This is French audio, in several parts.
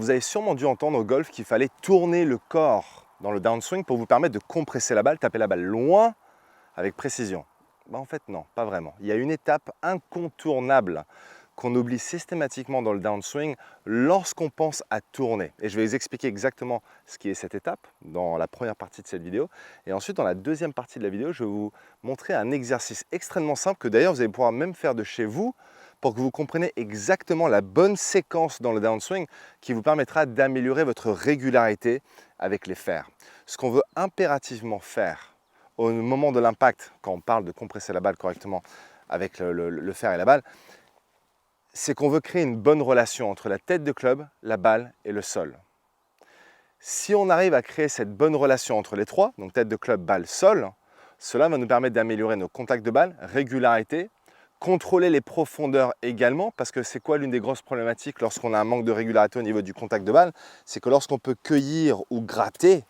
Vous avez sûrement dû entendre au golf qu'il fallait tourner le corps dans le downswing pour vous permettre de compresser la balle, taper la balle loin avec précision. En fait, non, pas vraiment. Il y a une étape incontournable qu'on oublie systématiquement dans le downswing lorsqu'on pense à tourner. Et je vais vous expliquer exactement ce qui est cette étape dans la première partie de cette vidéo. Et ensuite, dans la deuxième partie de la vidéo, je vais vous montrer un exercice extrêmement simple que d'ailleurs, vous allez pouvoir même faire de chez vous pour que vous compreniez exactement la bonne séquence dans le downswing qui vous permettra d'améliorer votre régularité avec les fers. Ce qu'on veut impérativement faire au moment de l'impact, quand on parle de compresser la balle correctement avec le fer et la balle, c'est qu'on veut créer une bonne relation entre la tête de club, la balle et le sol. Si on arrive à créer cette bonne relation entre les trois, donc tête de club, balle, sol, cela va nous permettre d'améliorer nos contacts de balle, régularité, contrôler les profondeurs également, parce que c'est quoi l'une des grosses problématiques lorsqu'on a un manque de régularité au niveau du contact de balle? C'est que lorsqu'on peut cueillir ou gratter,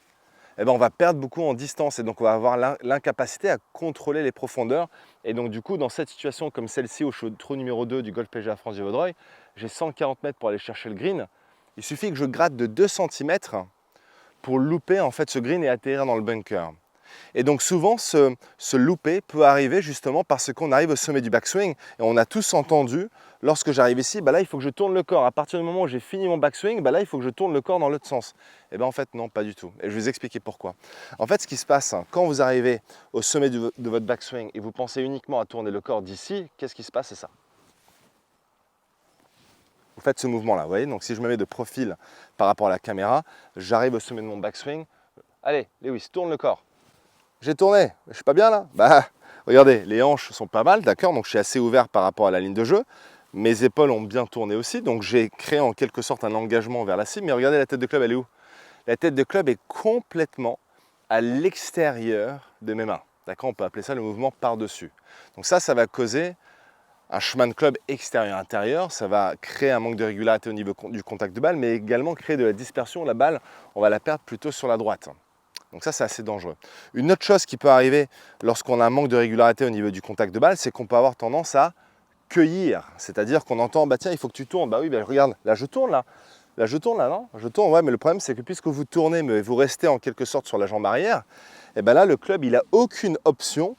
on va perdre beaucoup en distance et donc on va avoir l'incapacité à contrôler les profondeurs. Et donc du coup, dans cette situation comme celle-ci au trou numéro 2 du Golf PGA France-Vaudreuil, j'ai 140 mètres pour aller chercher le green. Il suffit que je gratte de 2 cm pour louper en fait ce green et atterrir dans le bunker. Et donc souvent, ce loupé peut arriver justement parce qu'on arrive au sommet du backswing et on a tous entendu, lorsque j'arrive ici, là il faut que je tourne le corps. À partir du moment où j'ai fini mon backswing, là il faut que je tourne le corps dans l'autre sens. Et en fait non, pas du tout. Et je vais vous expliquer pourquoi. En fait, ce qui se passe quand vous arrivez au sommet de votre backswing et vous pensez uniquement à tourner le corps d'ici, qu'est-ce qui se passe? C'est ça. Vous faites ce mouvement-là, vous voyez? Donc si je me mets de profil par rapport à la caméra, j'arrive au sommet de mon backswing. Allez, Lewis, tourne le corps. J'ai tourné, je suis pas bien là? Regardez, les hanches sont pas mal, d'accord? Donc je suis assez ouvert par rapport à la ligne de jeu. Mes épaules ont bien tourné aussi, donc j'ai créé en quelque sorte un engagement vers la cible. Mais regardez, la tête de club, elle est où? La tête de club est complètement à l'extérieur de mes mains. D'accord? On peut appeler ça le mouvement par-dessus. Donc ça va causer un chemin de club extérieur-intérieur. Ça va créer un manque de régularité au niveau du contact de balle, mais également créer de la dispersion. La balle, on va la perdre plutôt sur la droite. Donc ça, c'est assez dangereux. Une autre chose qui peut arriver lorsqu'on a un manque de régularité au niveau du contact de balle, c'est qu'on peut avoir tendance à cueillir. C'est-à-dire qu'on entend, tiens, il faut que tu tournes. Oui, regarde, là je tourne là. Là je tourne là, non? Je tourne, ouais, mais le problème c'est que puisque vous tournez, mais vous restez en quelque sorte sur la jambe arrière, là le club, il n'a aucune option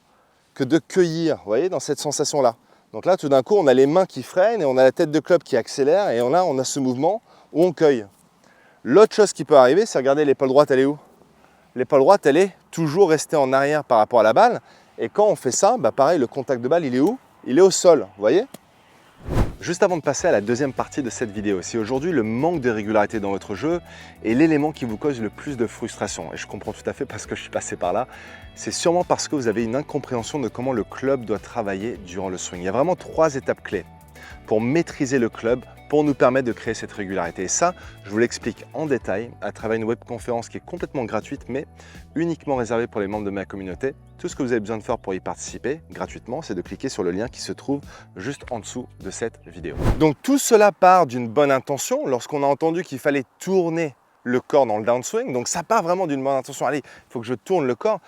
que de cueillir, vous voyez, dans cette sensation-là. Donc là, tout d'un coup, on a les mains qui freinent et on a la tête de club qui accélère et on a ce mouvement où on cueille. L'autre chose qui peut arriver, c'est regarder l'épaule droite, elle est où? L'épaule droite, elle est toujours restée en arrière par rapport à la balle. Et quand on fait ça, pareil, le contact de balle, il est où? Il est au sol, vous voyez? Juste avant de passer à la deuxième partie de cette vidéo, si aujourd'hui le manque de régularité dans votre jeu est l'élément qui vous cause le plus de frustration, et je comprends tout à fait parce que je suis passé par là, c'est sûrement parce que vous avez une incompréhension de comment le club doit travailler durant le swing. Il y a vraiment 3 étapes clés pour maîtriser le club, pour nous permettre de créer cette régularité. Et ça, je vous l'explique en détail à travers une webconférence qui est complètement gratuite, mais uniquement réservée pour les membres de ma communauté. Tout ce que vous avez besoin de faire pour y participer gratuitement, c'est de cliquer sur le lien qui se trouve juste en dessous de cette vidéo. Donc tout cela part d'une bonne intention. Lorsqu'on a entendu qu'il fallait tourner le corps dans le downswing, donc ça part vraiment d'une bonne intention. Allez, il faut que je tourne le corps.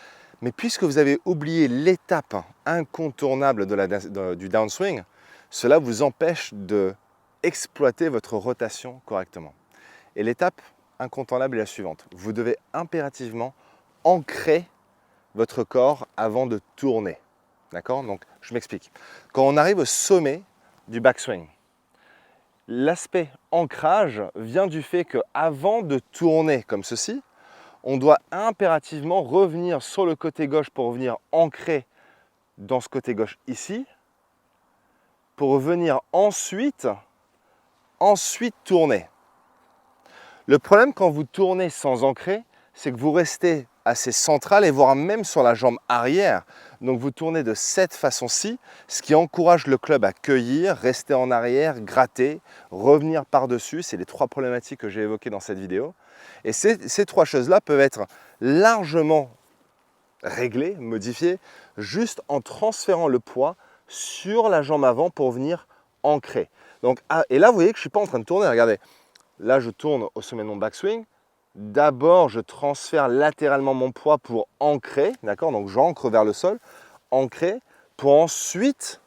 Mais puisque vous avez oublié l'étape incontournable du downswing, cela vous empêche de exploiter votre rotation correctement. Et l'étape incontournable est la suivante. Vous devez impérativement ancrer votre corps avant de tourner. D'accord? Donc, je m'explique. Quand on arrive au sommet du backswing, l'aspect ancrage vient du fait qu'avant de tourner comme ceci, on doit impérativement revenir sur le côté gauche pour venir ancrer dans ce côté gauche ici, pour venir ensuite tourner. Le problème quand vous tournez sans ancrer, c'est que vous restez assez central et voire même sur la jambe arrière. Donc vous tournez de cette façon-ci, ce qui encourage le club à cueillir, rester en arrière, gratter, revenir par-dessus. C'est les 3 problématiques que j'ai évoquées dans cette vidéo. Et ces 3 choses-là peuvent être largement réglées, modifiées, juste en transférant le poids sur la jambe avant pour venir ancrer. Donc, et là, vous voyez que je ne suis pas en train de tourner. Regardez, là, je tourne au sommet de mon backswing. D'abord, je transfère latéralement mon poids pour ancrer. D'accord? Donc, j'ancre vers le sol, ancrer, pour ensuite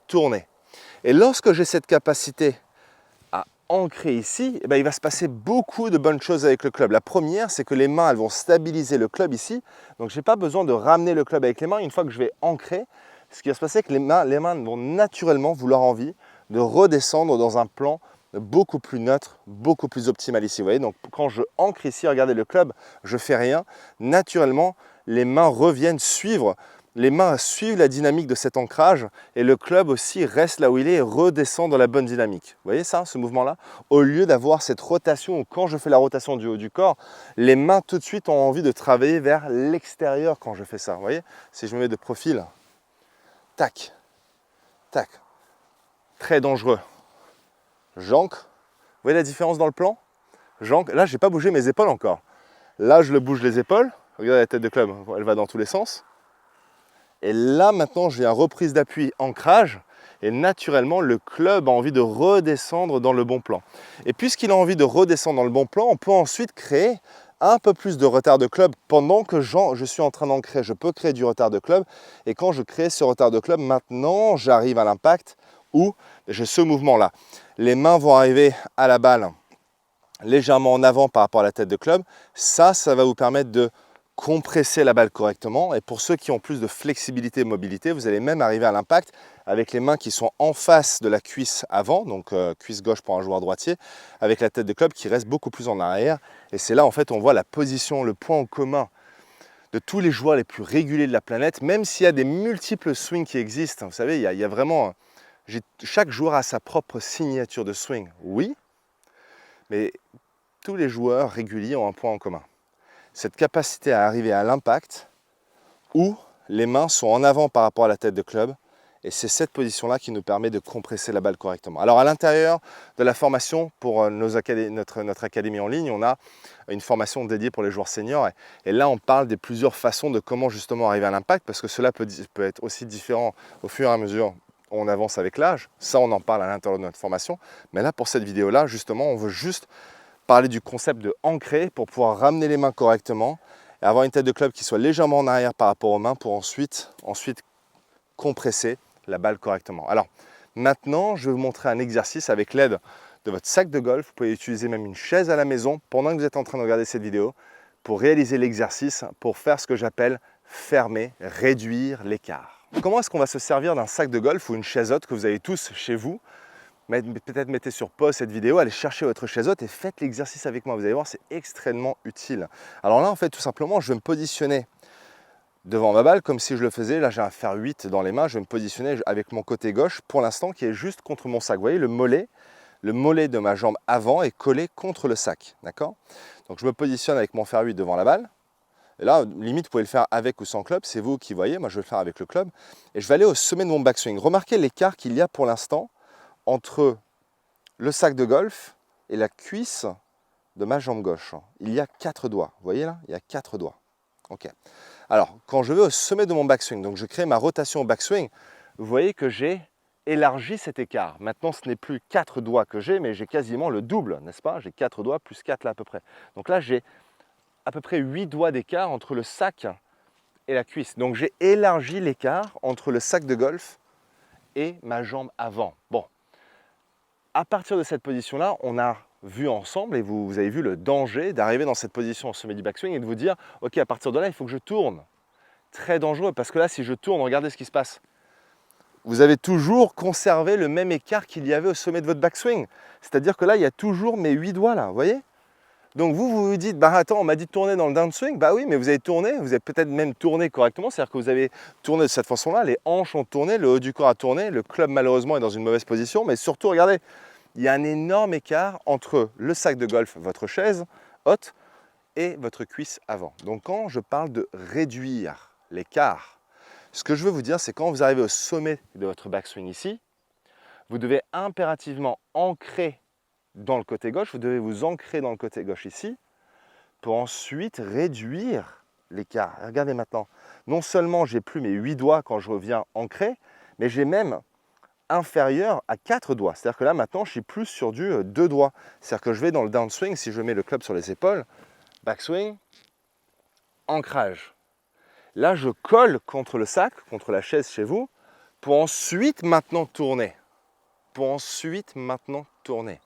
tourner. Et lorsque j'ai cette capacité à ancré ici, eh ben, il va se passer beaucoup de bonnes choses avec le club. La première, c'est que les mains elles vont stabiliser le club ici. Donc, je n'ai pas besoin de ramener le club avec les mains. Une fois que je vais ancrer, ce qui va se passer, c'est que les mains vont naturellement vouloir envie de redescendre dans un plan beaucoup plus neutre, beaucoup plus optimal ici. Vous voyez, donc quand je ancre ici, regardez le club, je ne fais rien. Naturellement, les mains reviennent suivre. Les mains suivent la dynamique de cet ancrage et le club aussi reste là où il est et redescend dans la bonne dynamique. Vous voyez ça, ce mouvement-là? Au lieu d'avoir cette rotation où quand je fais la rotation du haut du corps, les mains tout de suite ont envie de travailler vers l'extérieur quand je fais ça. Vous voyez? Si je me mets de profil, tac, tac, très dangereux. J'ancre. Vous voyez la différence dans le plan? J'ancre. Là, je n'ai pas bougé mes épaules encore. Là, je le bouge les épaules. Regardez la tête de club, elle va dans tous les sens. Et là, maintenant, j'ai une reprise d'appui, ancrage. Et naturellement, le club a envie de redescendre dans le bon plan. Et puisqu'il a envie de redescendre dans le bon plan, on peut ensuite créer un peu plus de retard de club pendant que je suis en train d'ancrer. Je peux créer du retard de club. Et quand je crée ce retard de club, maintenant, j'arrive à l'impact où j'ai ce mouvement-là. Les mains vont arriver à la balle légèrement en avant par rapport à la tête de club. Ça va vous permettre de compresser la balle correctement. Et pour ceux qui ont plus de flexibilité et mobilité, vous allez même arriver à l'impact avec les mains qui sont en face de la cuisse avant, donc cuisse gauche pour un joueur droitier, avec la tête de club qui reste beaucoup plus en arrière. Et c'est là en fait on voit la position, le point en commun de tous les joueurs les plus réguliers de la planète, même s'il y a des multiples swings qui existent. Vous savez, il y a vraiment... Chaque joueur a sa propre signature de swing, oui, mais tous les joueurs réguliers ont un point en commun. Cette capacité à arriver à l'impact où les mains sont en avant par rapport à la tête de club. Et c'est cette position-là qui nous permet de compresser la balle correctement. Alors à l'intérieur de la formation, pour notre académie en ligne, on a une formation dédiée pour les joueurs seniors. Et là, on parle des plusieurs façons de comment justement arriver à l'impact, parce que cela peut être aussi différent au fur et à mesure où on avance avec l'âge. Ça, on en parle à l'intérieur de notre formation. Mais là, pour cette vidéo-là, justement, on veut juste parler du concept de ancrer pour pouvoir ramener les mains correctement et avoir une tête de club qui soit légèrement en arrière par rapport aux mains pour ensuite compresser la balle correctement. Alors maintenant, je vais vous montrer un exercice avec l'aide de votre sac de golf. Vous pouvez utiliser même une chaise à la maison pendant que vous êtes en train de regarder cette vidéo pour réaliser l'exercice, pour faire ce que j'appelle fermer, réduire l'écart. Comment est-ce qu'on va se servir d'un sac de golf ou une chaise haute que vous avez tous chez vous? Peut-être mettez sur pause cette vidéo, allez chercher votre chaise haute et faites l'exercice avec moi. Vous allez voir, c'est extrêmement utile. Alors là, en fait, tout simplement, je vais me positionner devant ma balle comme si je le faisais. Là, j'ai un fer 8 dans les mains. Je vais me positionner avec mon côté gauche pour l'instant qui est juste contre mon sac. Vous voyez, le mollet de ma jambe avant est collé contre le sac. D'accord? Donc, je me positionne avec mon fer 8 devant la balle. Et là, limite, vous pouvez le faire avec ou sans club. C'est vous qui voyez. Moi, je vais le faire avec le club. Et je vais aller au sommet de mon backswing. Remarquez l'écart qu'il y a pour l'instant entre le sac de golf et la cuisse de ma jambe gauche. Il y a 4 doigts. Vous voyez là? Il y a 4 doigts. Ok. Alors, quand je vais au sommet de mon backswing, donc je crée ma rotation au backswing, vous voyez que j'ai élargi cet écart. Maintenant, ce n'est plus 4 doigts que j'ai, mais j'ai quasiment le double, n'est-ce pas? J'ai 4 doigts plus 4 là à peu près. Donc là, j'ai à peu près 8 doigts d'écart entre le sac et la cuisse. Donc j'ai élargi l'écart entre le sac de golf et ma jambe avant. Bon. À partir de cette position-là, on a vu ensemble, et vous avez vu le danger d'arriver dans cette position au sommet du backswing et de vous dire, ok, à partir de là, il faut que je tourne. Très dangereux, parce que là, si je tourne, regardez ce qui se passe. Vous avez toujours conservé le même écart qu'il y avait au sommet de votre backswing. C'est-à-dire que là, il y a toujours mes 8 doigts là, vous voyez? Donc vous vous dites, bah attends, on m'a dit de tourner dans le downswing. Bah oui, mais vous avez tourné, vous avez peut-être même tourné correctement. C'est-à-dire que vous avez tourné de cette façon-là, les hanches ont tourné, le haut du corps a tourné, le club malheureusement est dans une mauvaise position. Mais surtout, regardez, il y a un énorme écart entre le sac de golf, votre chaise haute, et votre cuisse avant. Donc quand je parle de réduire l'écart, ce que je veux vous dire, c'est quand vous arrivez au sommet de votre backswing ici, vous devez impérativement ancrer dans le côté gauche, vous devez vous ancrer dans le côté gauche ici, pour ensuite réduire l'écart. Regardez maintenant, non seulement j'ai plus mes 8 doigts quand je reviens ancré, mais j'ai même inférieur à 4 doigts. C'est-à-dire que là maintenant, je suis plus sur du 2 doigts. C'est-à-dire que je vais dans le downswing, si je mets le club sur les épaules, backswing, ancrage. Là, je colle contre le sac, contre la chaise chez vous, pour ensuite maintenant tourner. Pour ensuite maintenant tourner.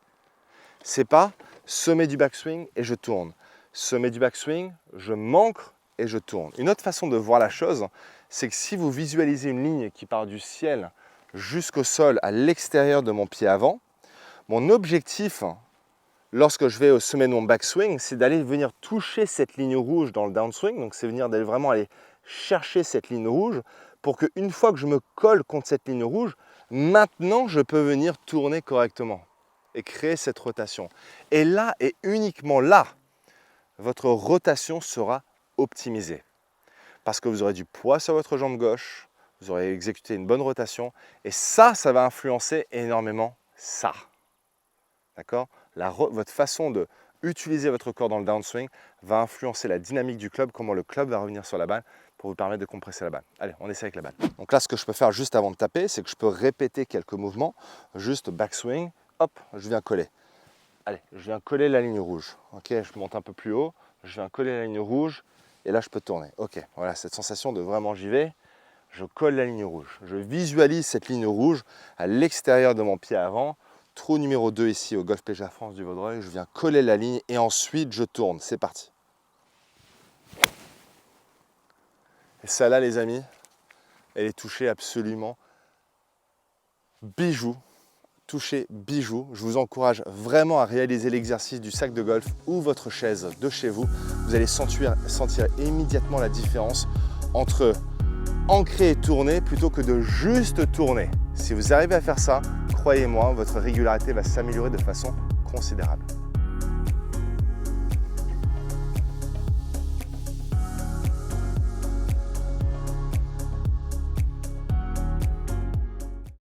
C'est pas sommet du backswing et je tourne. Sommet du backswing, je m'ancre et je tourne. Une autre façon de voir la chose, c'est que si vous visualisez une ligne qui part du ciel jusqu'au sol à l'extérieur de mon pied avant, mon objectif lorsque je vais au sommet de mon backswing, c'est d'aller venir toucher cette ligne rouge dans le downswing. Donc c'est venir d'aller vraiment aller chercher cette ligne rouge pour qu'une fois que je me colle contre cette ligne rouge, maintenant je peux venir tourner correctement et créer cette rotation. Et là, et uniquement là, votre rotation sera optimisée. Parce que vous aurez du poids sur votre jambe gauche, vous aurez exécuté une bonne rotation, et ça va influencer énormément ça. D'accord? Votre façon de utiliser votre corps dans le downswing va influencer la dynamique du club, comment le club va revenir sur la balle pour vous permettre de compresser la balle. Allez, on essaie avec la balle. Donc là, ce que je peux faire juste avant de taper, c'est que je peux répéter quelques mouvements, juste backswing, hop, je viens coller. Allez, je viens coller la ligne rouge. Ok, je monte un peu plus haut, je viens coller la ligne rouge, et là, je peux tourner. Ok, voilà, cette sensation de vraiment j'y vais, je colle la ligne rouge. Je visualise cette ligne rouge à l'extérieur de mon pied avant. Trou numéro 2 ici au Golf Plégia France du Vaudreuil, je viens coller la ligne et ensuite je tourne. C'est parti. Et celle-là, les amis, elle est touchée absolument bijou. Touchée bijou. Je vous encourage vraiment à réaliser l'exercice du sac de golf ou votre chaise de chez vous. Vous allez sentir immédiatement la différence entre ancrer et tourner plutôt que de juste tourner. Si vous arrivez à faire ça, croyez-moi, votre régularité va s'améliorer de façon considérable.